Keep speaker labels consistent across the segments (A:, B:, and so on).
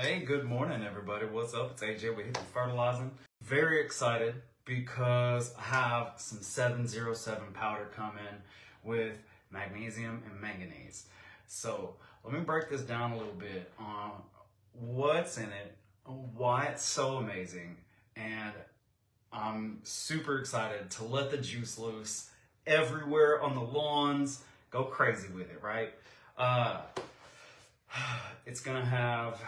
A: Hey, good morning, everybody. What's up? It's AJ with Hippie Fertilizing. Very excited because I have some 707 powder coming with magnesium and manganese. So let me break this down a little bit on what's in it, why it's so amazing, and I'm super excited to let the juice loose everywhere on the lawns. Go crazy with it, right? It's gonna have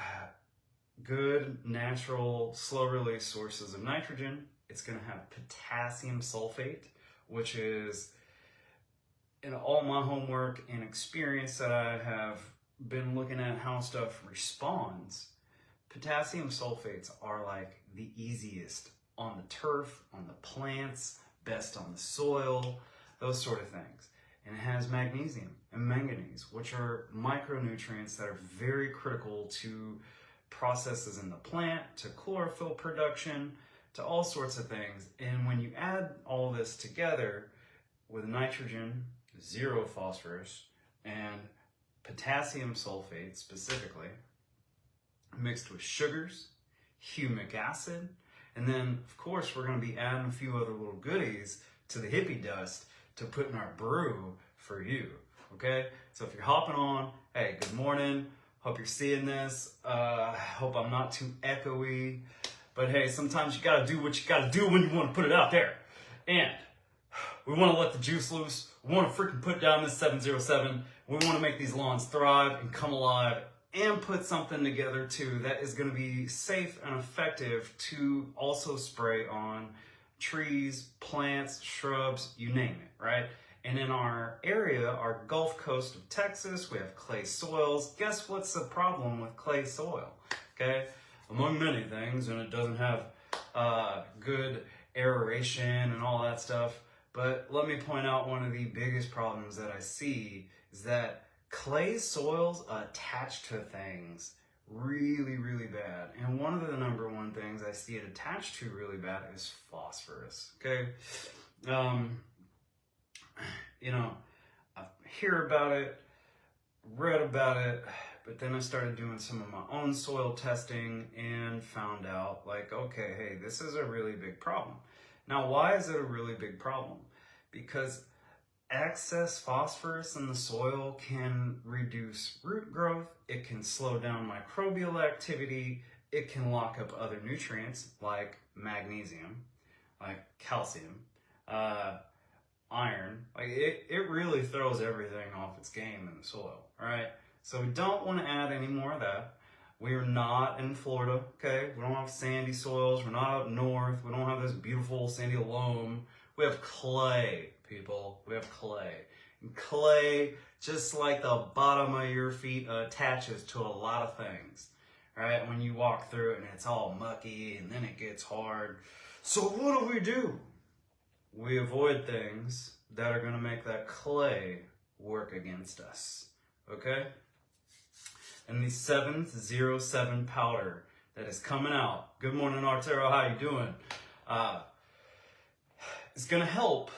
A: good, natural, slow release sources of nitrogen. It's gonna have potassium sulfate, which is, in all my homework and experience that I have been looking at how stuff responds, potassium sulfates are like the easiest on the turf, on the plants, best on the soil, those sort of things. And it has magnesium and manganese, which are micronutrients that are very critical to processes in the plant, to chlorophyll production, to all sorts of things. And when you add all this together with nitrogen, zero phosphorus, and potassium sulfate specifically, mixed with sugars, humic acid, and then of course we're going to be adding a few other little goodies to the hippie dust to put in our brew for you, okay? So if you're hopping on, hey, good morning. Hope you're seeing this. Hope I'm not too echoey. But hey, sometimes you gotta do what you gotta do when you wanna put it out there. And we wanna let the juice loose. We wanna freaking put down this 707. We wanna make these lawns thrive and come alive and put something together too that is gonna be safe and effective to also spray on trees, plants, shrubs, you name it, right? And in our area, our Gulf Coast of Texas, we have clay soils. Guess what's the problem with clay soil? Okay, among many things, and it doesn't have good aeration and all that stuff. But let me point out one of the biggest problems that I see is that clay soils attach to things really, really bad. And one of the number one things I see it attached to really bad is phosphorus, okay? You know, I hear about it, read about it, but then I started doing some of my own soil testing and found out, like, okay, hey, this is a really big problem. Now, why is it a really big problem? Because excess phosphorus in the soil can reduce root growth, it can slow down microbial activity, it can lock up other nutrients like magnesium, like calcium, iron. Like it really throws everything off its game in the soil, right? So we don't want to add any more of that. We are not in Florida, okay? We don't have sandy soils, we're not up north, we don't have this beautiful sandy loam. We have clay, people. We have clay. And clay, just like the bottom of your feet, attaches to a lot of things, right? When you walk through it and it's all mucky and then it gets hard. So what do? We avoid things that are going to make that clay work against us, okay? And the 707 powder that is coming out. Good morning, Arturo. How you doing? It's going to help,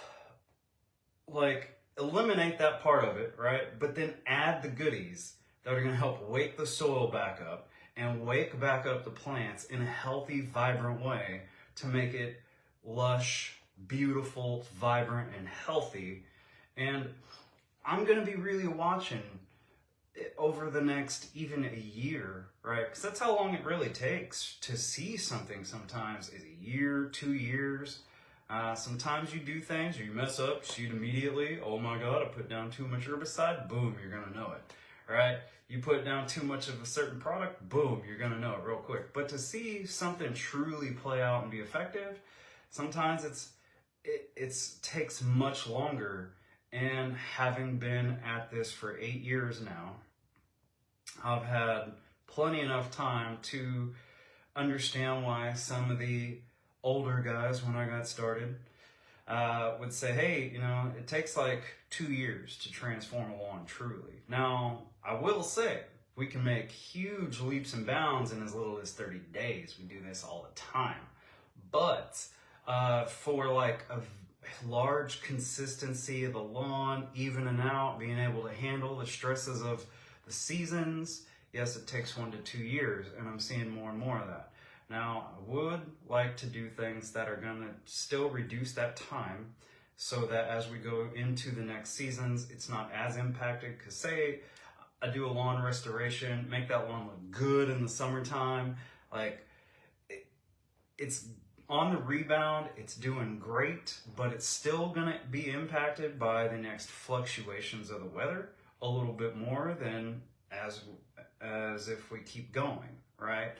A: like, eliminate that part of it, right? But then add the goodies that are going to help wake the soil back up and wake back up the plants in a healthy, vibrant way to make it lush, beautiful, vibrant, and healthy. And I'm going to be really watching it over the next even a year, right? Because that's how long it really takes to see something sometimes, is a year, 2 years. Sometimes you do things, or you mess up, see it immediately. Oh my God, I put down too much herbicide. Boom, you're going to know it, right? You put down too much of a certain product. Boom, you're going to know it real quick. But to see something truly play out and be effective, sometimes it takes much longer. And having been at this for 8 years now, I've had plenty enough time to understand why some of the older guys, when I got started, would say, hey, you know, it takes like 2 years to transform a lawn truly. Now, I will say, we can make huge leaps and bounds in as little as 30 days. We do this all the time. But for like a large consistency of the lawn, evening out, being able to handle the stresses of the seasons, Yes, it takes 1 to 2 years, and I'm seeing more and more of that. Now, I would like to do things that are going to still reduce that time so that as we go into the next seasons, it's not as impacted. Because say I do a lawn restoration, make that lawn look good in the summertime, like it's on the rebound, it's doing great, but it's still going to be impacted by the next fluctuations of the weather a little bit more than as if we keep going, right?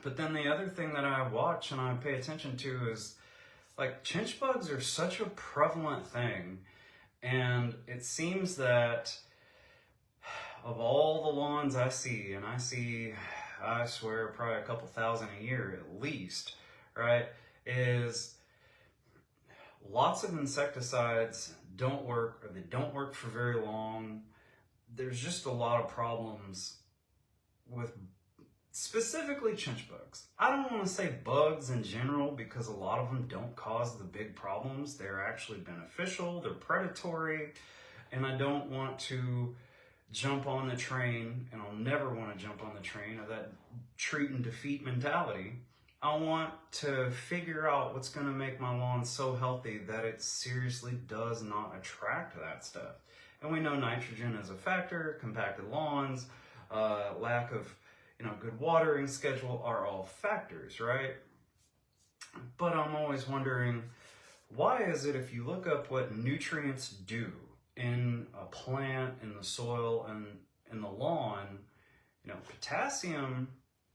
A: But then the other thing that I watch and I pay attention to is like chinch bugs are such a prevalent thing, and it seems that of all the lawns I see, and I swear probably a couple thousand a year at least, right, is lots of insecticides don't work, or they don't work for very long. There's just a lot of problems with specifically chinch bugs. I don't want to say bugs in general because a lot of them don't cause the big problems. They're actually beneficial, they're predatory, and I don't want to jump on the train, and I'll never want to jump on the train of that treat and defeat mentality. I want to figure out what's going to make my lawn so healthy that it seriously does not attract that stuff. And we know nitrogen is a factor, compacted lawns, lack of good watering schedule are all factors, right? But I'm always wondering, why is it if you look up what nutrients do in a plant, in the soil, and in the lawn, potassium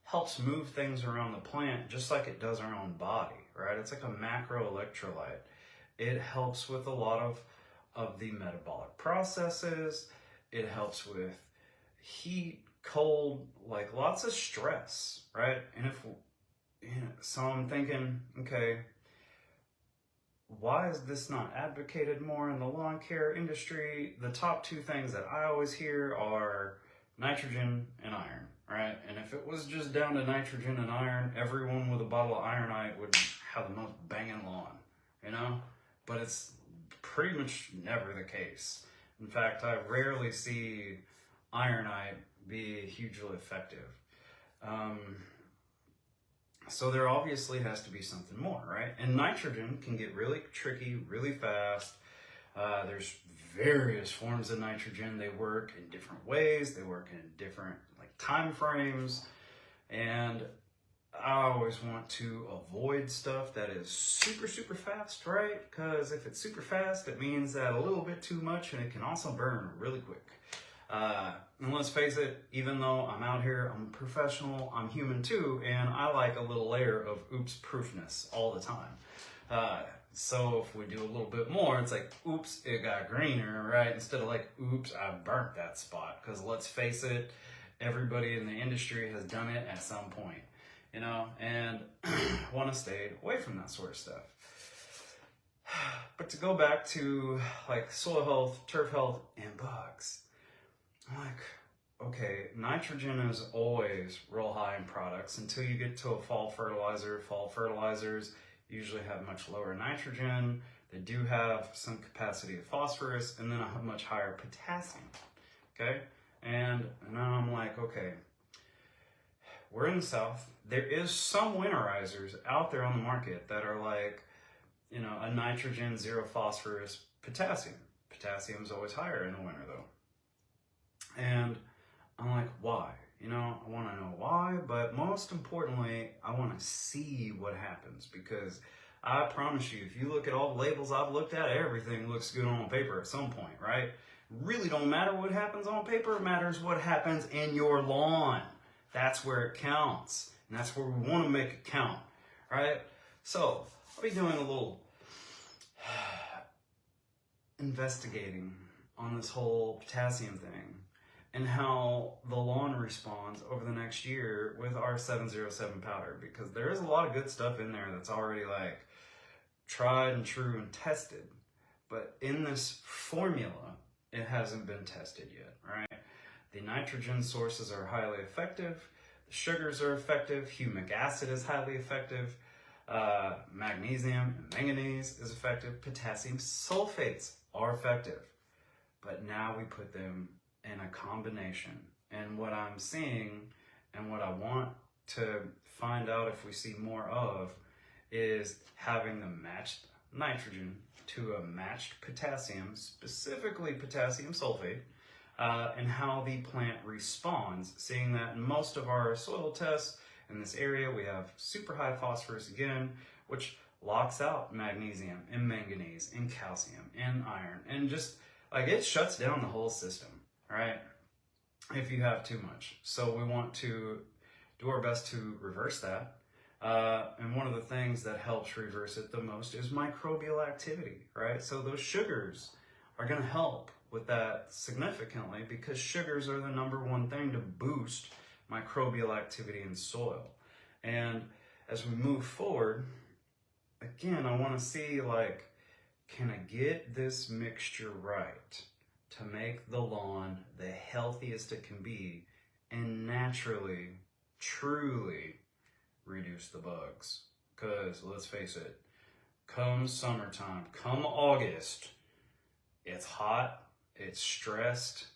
A: helps move things around the plant just like it does our own body, right? It's like a macro electrolyte. It helps with a lot of the metabolic processes. It helps with heat, cold, like lots of stress, right? And so I'm thinking, okay, why is this not advocated more in the lawn care industry? The top 2 things that I always hear are nitrogen and iron, right? And if it was just down to nitrogen and iron, everyone with a bottle of ironite would have the most banging lawn, But it's pretty much never the case. In fact, I rarely see ironite be hugely effective. So there obviously has to be something more, right? And nitrogen can get really tricky really fast. There's various forms of nitrogen. They work in different ways. They work in different time frames. And I always want to avoid stuff that is super, super fast, right? Because if it's super fast, it means that a little bit too much, and it can also burn really quick. And let's face it, even though I'm out here, I'm a professional, I'm human too, and I like a little layer of oops proofness all the time. So if we do a little bit more, it's like, oops, it got greener, right? Instead of like, oops, I burnt that spot. Because let's face it, everybody in the industry has done it at some point, and want to stay away from that sort of stuff. But to go back to soil health, turf health, and bugs, I'm like, okay, nitrogen is always real high in products until you get to a fall fertilizer. Fall fertilizers usually have much lower nitrogen. They do have some capacity of phosphorus, and then a much higher potassium, okay? And now I'm like, okay, we're in the South. There is some winterizers out there on the market that are a nitrogen, 0 phosphorus, potassium. Potassium's always higher in the winter though. And I'm like, why? I want to know why, but most importantly, I want to see what happens, because I promise you, if you look at all the labels I've looked at, everything looks good on paper at some point, right? Really don't matter what happens on paper, it matters what happens in your lawn. That's where it counts, and that's where we want to make it count, right? So I'll be doing a little investigating on this whole potassium thing and how the lawn responds over the next year with our 707 powder, because there is a lot of good stuff in there that's already tried and true and tested, but in this formula, it hasn't been tested yet, right? The nitrogen sources are highly effective, the sugars are effective, humic acid is highly effective, magnesium and manganese is effective, potassium sulfates are effective, but now we put them in a combination. And what I'm seeing and what I want to find out if we see more of is having the matched nitrogen to a matched potassium, specifically potassium sulfate, and how the plant responds. Seeing that in most of our soil tests in this area, we have super high phosphorus again, which locks out magnesium and manganese and calcium and iron, and just like it shuts down the whole system, right? If you have too much. So we want to do our best to reverse that. And one of the things that helps reverse it the most is microbial activity, right? So those sugars are going to help with that significantly, because sugars are the #1 thing to boost microbial activity in soil. And as we move forward, again, I want to see, like, can I get this mixture right to make the lawn the healthiest it can be and naturally, truly reduce the bugs? Because let's face it, come summertime, come August, it's hot, it's stressed,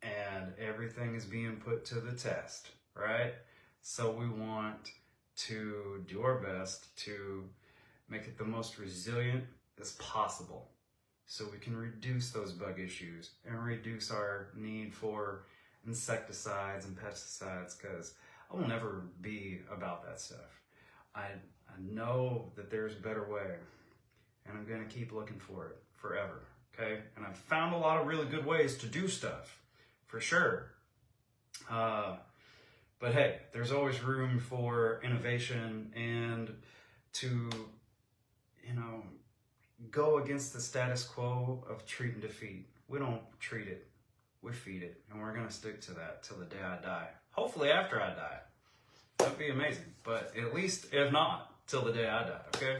A: and everything is being put to the test, right? So we want to do our best to make it the most resilient as possible, so we can reduce those bug issues and reduce our need for insecticides and pesticides, because I will never be about that stuff. I know that there's a better way, and I'm going to keep looking for it forever, okay? And I've found a lot of really good ways to do stuff, for sure. But hey, there's always room for innovation and to, go against the status quo of treat and defeat. We don't treat it, we feed it, and we're going to stick to that till the day I die. Hopefully after I die. That'd be amazing, but at least, if not, till the day I die, okay?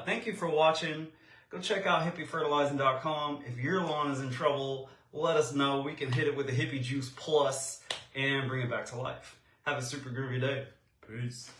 A: Thank you for watching. Go check out hippiefertilizing.com. If your lawn is in trouble, let us know. We can hit it with the Hippie Juice Plus and bring it back to life. Have a super groovy day. Peace.